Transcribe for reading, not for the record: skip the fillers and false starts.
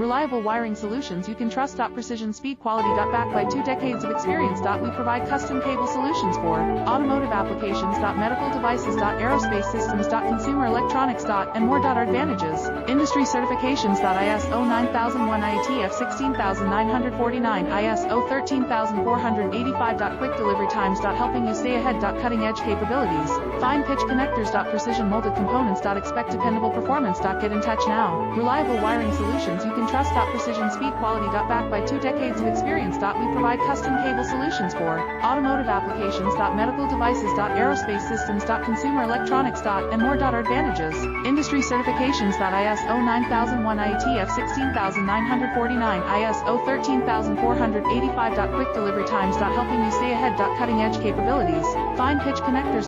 Reliable wiring solutions you can trust. Precision speed quality. Backed by 2 decades of experience. We provide custom cable solutions for automotive applications. Medical devices. Aerospace systems. Consumer electronics. And more. Our advantages. Industry certifications. ISO 9001 IATF 16949 ISO 13485. Quick delivery times. Helping you stay ahead. Cutting edge capabilities. Fine pitch connectors. Precision molded components. Expect dependable performance. Get in touch now. Reliable wiring solutions you can trust. Precision speed quality. Backed by 2 decades of experience. We provide custom cable solutions for automotive applications. Medical devices. Aerospace systems. Consumer electronics. And more. Our advantages. Industry certifications. ISO 9001 IATF 16949 ISO 13485. Quick delivery times. Helping you stay ahead. Cutting edge capabilities. Fine pitch connectors.